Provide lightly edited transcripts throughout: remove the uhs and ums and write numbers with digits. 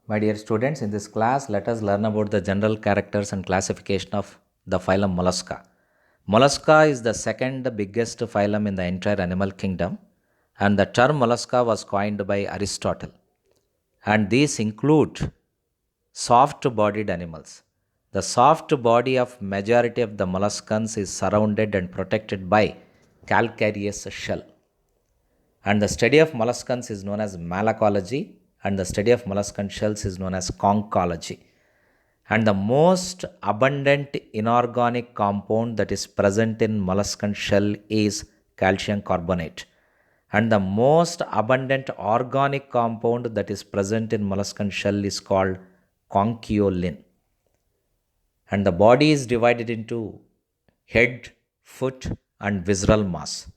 My dear students, in this class, let us learn about the general characters and classification of the phylum Mollusca. Mollusca is the second biggest phylum in the entire animal kingdom, and the term Mollusca was coined by Aristotle. And these include soft-bodied animals. The soft body of majority of the molluscans is surrounded and protected by calcareous shell. And the study of molluscans is known as malacology, and the study of molluscan shells is known as conchology. And the most abundant inorganic compound that is present in molluscan shell is calcium carbonate. And the most abundant organic compound that is present in molluscan shell is called conchiolin. And the body is divided into head, foot, and visceral mass.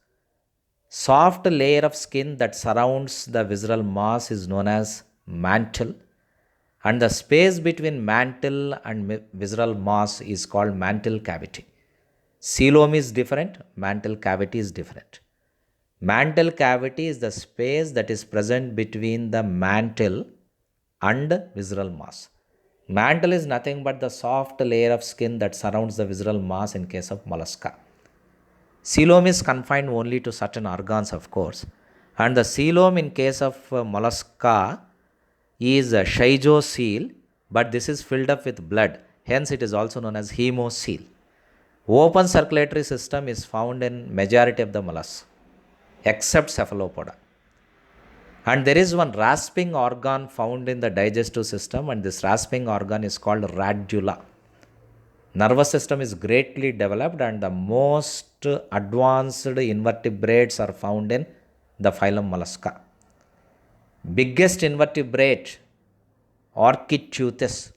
Soft layer of skin that surrounds the visceral mass is known as mantle, and the space between mantle and visceral mass is called mantle cavity. Coelom is different, mantle cavity is different. Mantle cavity is the space that is present between the mantle and visceral mass. Mantle is nothing but the soft layer of skin that surrounds the visceral mass in case of mollusca. Coelom is confined only to certain organs, of course, and the coelom in case of mollusca is a schizocele, but this is filled up with blood. Hence, it is also known as hemocele. Open circulatory system is found in majority of the mollusks, except cephalopoda. And there is one rasping organ found in the digestive system, and this rasping organ is called radula. Nervous system is greatly developed, and the most advanced invertebrates are found in the phylum Mollusca. Biggest invertebrate, Orchiteuthis,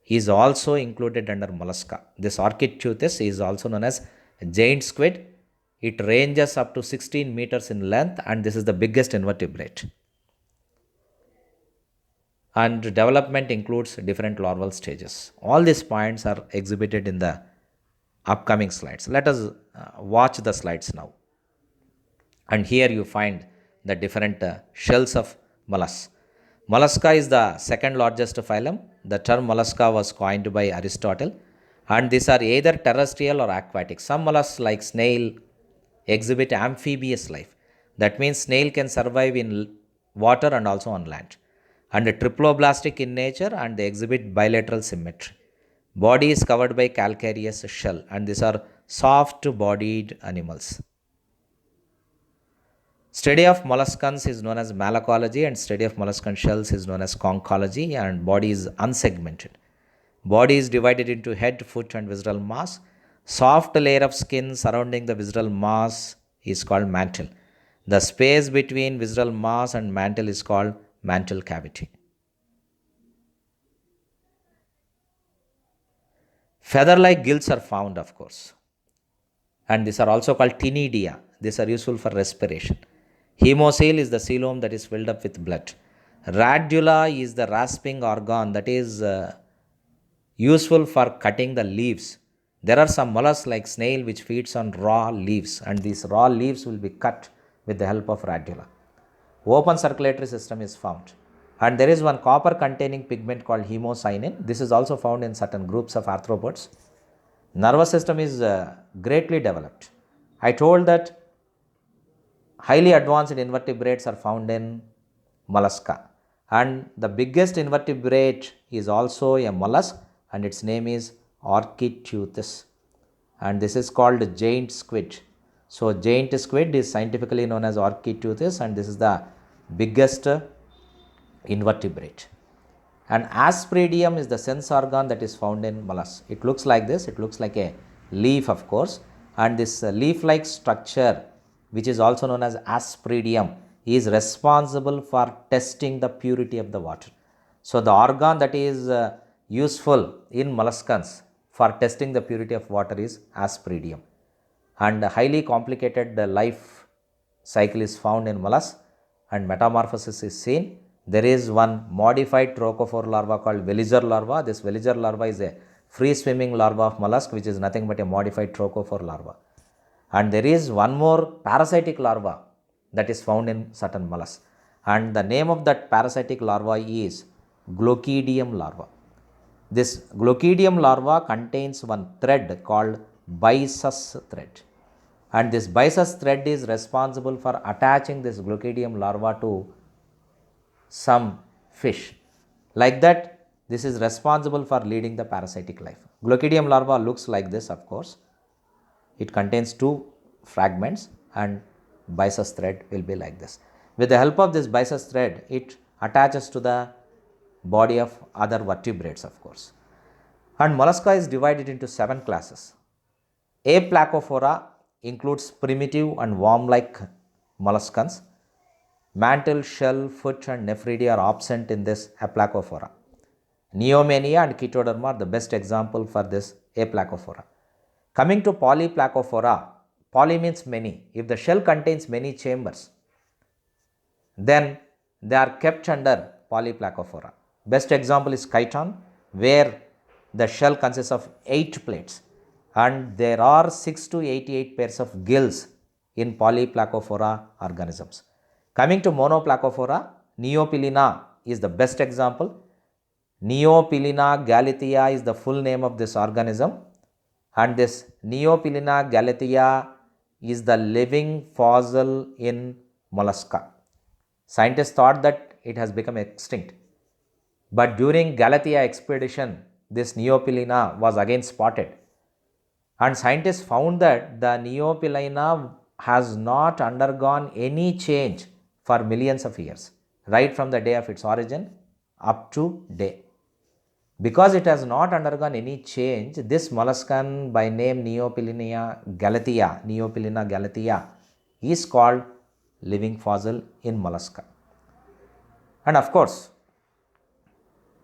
is also included under Mollusca. This Orchiteuthis is also known as giant squid. It ranges up to 16 meters in length, and this is the biggest invertebrate. And development includes different larval stages. All these points are exhibited in the upcoming slides. Let us watch the slides now. And here you find the different shells of mollusks. Mollusca is the second largest phylum. The term mollusca was coined by Aristotle, and these are either terrestrial or aquatic. Some mollusks like snail exhibit amphibious life. That means snail can survive in water and also on land. And triploblastic in nature, and they exhibit bilateral symmetry. Body is covered by calcareous shell, and these are soft-bodied animals. Study of molluscans is known as malacology, and study of molluscan shells is known as conchology, and body is unsegmented. Body is divided into head, foot, and visceral mass. Soft layer of skin surrounding the visceral mass is called mantle. The space between visceral mass and mantle is called mantle cavity. Feather-like gills are found, of course, and these are also called ctenidia. These are useful for respiration. Hemocele is the coelom that is filled up with blood. Radula is the rasping organ that is useful for cutting the leaves. There are some mollusks like snail which feeds on raw leaves, and these raw leaves will be cut with the help of radula. Open circulatory system is found, and there is one copper containing pigment called hemocyanin. This is also found in certain groups of arthropods. Nervous system is greatly developed. I told that highly advanced invertebrates are found in mollusca, and the biggest invertebrate is also a mollusk, and its name is Orchiteuthis, and this is called giant squid. So giant squid is scientifically known as Orchiteuthis, and this is the biggest invertebrate. And aspergillum is the sense organ that is found in mollusks. It looks like this. It looks like a leaf, of course, and this leaf-like structure, which is also known as aspergillum, is responsible for testing the purity of the water. So the organ that is useful in molluscans for testing the purity of water is aspergillum. And a highly complicated life cycle is found in mollusks, and metamorphosis is seen. There is one modified trochophore larva called veliger larva. This veliger larva is a free swimming larva of mollusk, which is nothing but a modified trochophore larva. And there is one more parasitic larva that is found in certain mollusks, and the name of that parasitic larva is Glochidium larva. This Glochidium larva contains one thread called byssus thread, and this byssus thread is responsible for attaching this Glochidium larva to some fish. Like that, this is responsible for leading the parasitic life. Glochidium larva looks like this, of course. It contains two fragments and byssus thread will be like this. With the help of this byssus thread, it attaches to the body of other vertebrates, of course. And mollusca is divided into 7 classes. Aplacophora includes primitive and worm-like molluscans. Mantle, shell, foot and nephridia are absent in this Aplacophora. Neomania and Chaetoderma are the best example for this Aplacophora. Coming to Polyplacophora, poly means many. If the shell contains many chambers, then they are kept under Polyplacophora. Best example is chiton, where the shell consists of 8 plates and there are 6 to 88 pairs of gills in Polyplacophora organisms. Coming to Monoplacophora, Neopilina is the best example. Neopilina galatea is the full name of this organism, and this Neopilina galatea is the living fossil in Mollusca. Scientists thought that it has become extinct, but during Galatea expedition, this Neopilina was again spotted, and scientists found that the Neopilina has not undergone any change for millions of years, right from the day of its origin up to day. Because it has not undergone any change, this molluscan by name Neopilina galatea is called living fossil in Mollusca. And of course,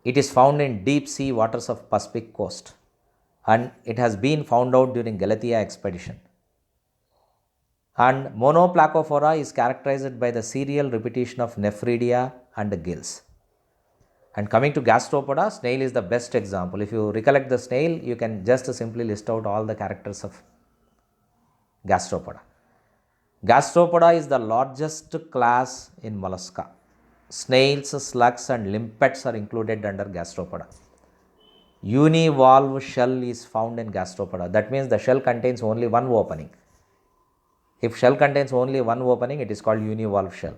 it is found in deep sea waters of Pacific coast, and it has been found out during Galatea expedition. And Monoplacophora is characterized by the serial repetition of nephridia and gills. And coming to gastropoda, snail is the best example. If you recollect the snail, you can just simply list out all the characters of gastropoda. Gastropoda is the largest class in Mollusca. Snails, slugs and limpets are included under gastropoda. Univalve shell is found in gastropoda. That means the shell contains only one opening. If shell contains only one opening, it is called univalve shell.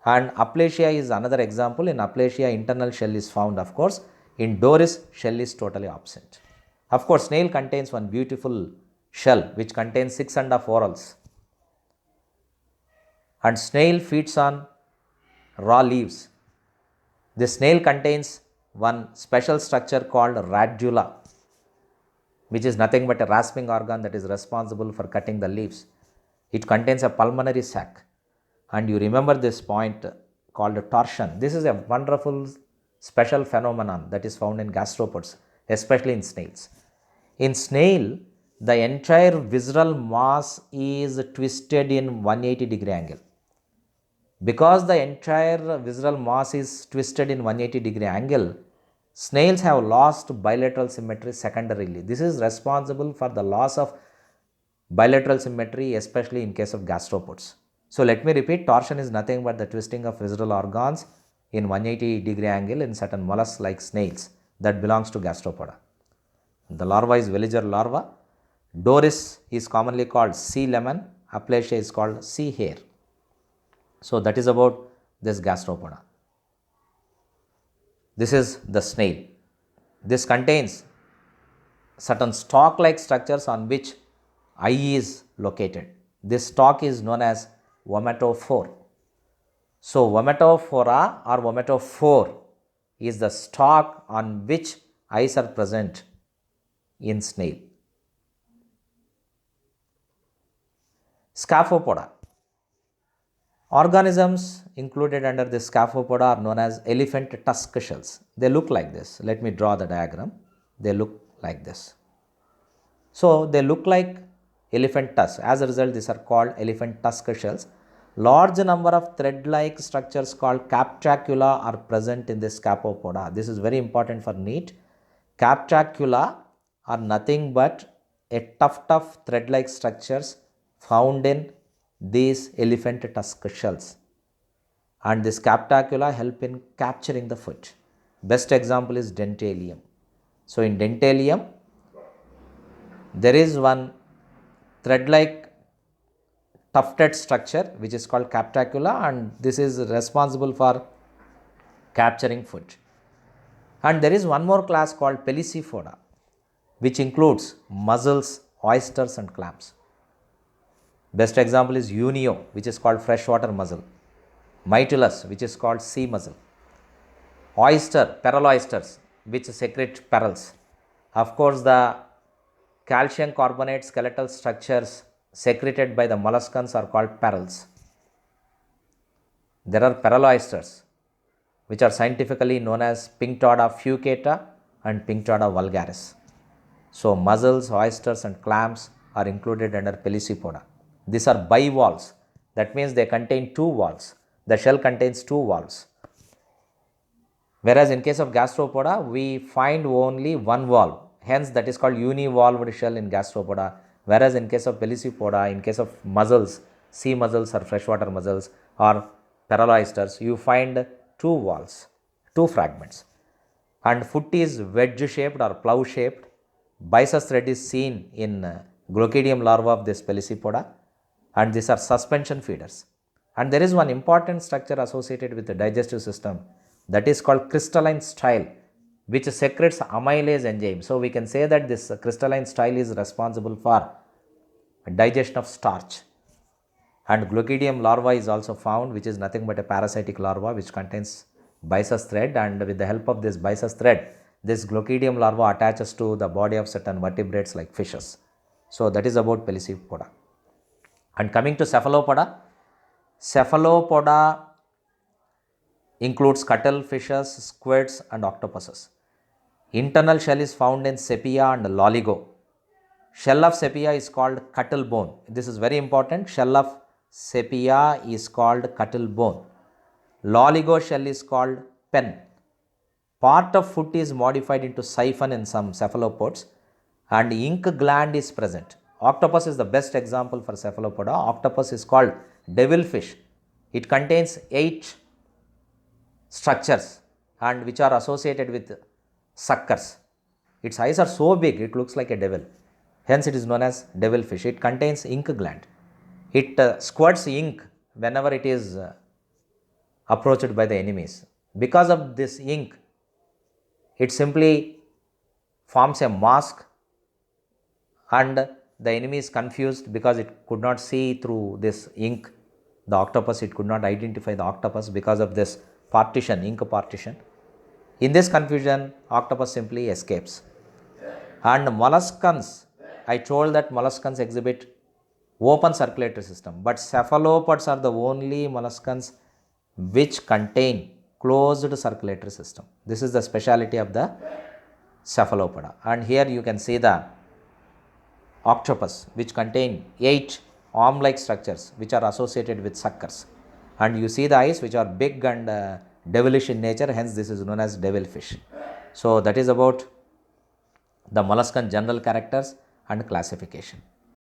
And Aplasia is another example. In Aplasia, internal shell is found, of course. In Doris, shell is totally absent. Of course, snail contains one beautiful shell which contains 6 and 1/2 whorls. And snail feeds on raw leaves. The snail contains one special structure called radula, which is nothing but a rasping organ that is responsible for cutting the leaves. It contains a pulmonary sac. And you remember this point called torsion. This is a wonderful special phenomenon that is found in gastropods, especially in snails. In snail, the entire visceral mass is twisted in 180-degree angle. Because the entire visceral mass is twisted in 180-degree angle, snails have lost bilateral symmetry secondarily. This is responsible for the loss of bilateral symmetry, especially in case of gastropods. So let me repeat, torsion is nothing but the twisting of visceral organs in 180-degree angle in certain mollusks like snails that belongs to gastropoda. The larva is veliger larva. Doris is commonly called sea lemon. Aplasia is called sea hare. So that is about this gastropoda. This is the snail. This contains certain stalk-like structures on which eye is located. This stalk is known as vomitophore. So vomitophora or vomitophore is the stalk on which eyes are present in snail. Scaphopoda. Organisms included under the scaphopoda are known as elephant tusk shells. They look like this. Let me draw the diagram. They look like this. So they look like elephant tusks. As a result, these are called elephant tusk shells. Large number of thread-like structures called captacula are present in the scaphopoda. This is very important for NEET. Captacula are nothing but a tough thread-like structures found in these elephant tusk shells. And this captacula help in capturing the food. Best example is dentalium. So in dentalium, there is one thread-like tufted structure which is called captacula, and this is responsible for capturing food. And there is one more class called Pelicipoda, which includes mussels, oysters and clams. Best example is Unio, which is called freshwater mussel, Mytilus, which is called sea mussel, oyster, pearl oysters, which secrete pearls. Of course, the calcium carbonate skeletal structures secreted by the molluscans are called pearls. There are pearl oysters, which are scientifically known as Pinctoda fucata and Pinctoda vulgaris. So, mussels, oysters and clams are included under Pelicipoda. These are bivalves. That means they contain two valves. The shell contains two valves. Whereas in case of gastropoda, we find only one valve. Hence, that is called univalved shell in gastropoda. Whereas in case of Pelicipoda, in case of mussels, sea mussels or freshwater mussels or pearl oysters, you find two valves, two fragments. And foot is wedge shaped or plough shaped. Byssus thread is seen in Glochidium larva of this Pelicipoda, and these are suspension feeders. And there is one important structure associated with the digestive system, that is called crystalline style, which secretes amylase enzyme. So we can say that this crystalline style is responsible for digestion of starch. And Glochidium larva is also found, which is nothing but a parasitic larva which contains Byssus thread, and with the help of this Byssus thread, this Glochidium larva attaches to the body of certain vertebrates like fishes. So that is about Pelicipoda. And coming to Cephalopoda, Cephalopoda includes cuttlefishes, squids and octopuses. Internal shell is found in sepia and loligo. Shell of sepia is called cuttle bone. This is very important. Shell of sepia is called cuttle bone. Loligo shell is called pen. Part of foot is modified into siphon in some cephalopods, and ink gland is present. Octopus is the best example for cephalopoda. Octopus is called devilfish. It contains 8 structures and which are associated with suckers. Its eyes are so big, it looks like a devil. Hence it is known as devilfish. It contains ink gland. It squirts ink whenever it is approached by the enemies. Because of this ink, it simply forms a mask, and the enemy is confused because it could not see through this ink the octopus. It could not identify the octopus because of this partition, ink partition. In this confusion, octopus simply escapes. And molluscans, I told that molluscans exhibit open circulatory system, but cephalopods are the only molluscans which contain closed circulatory system. This is the speciality of the cephalopoda. And here you can see the octopus, which contain 8 arm-like structures which are associated with suckers. And you see the eyes which are big and devilish in nature, hence this is known as devilfish. So that is about the molluscan general characters and classification.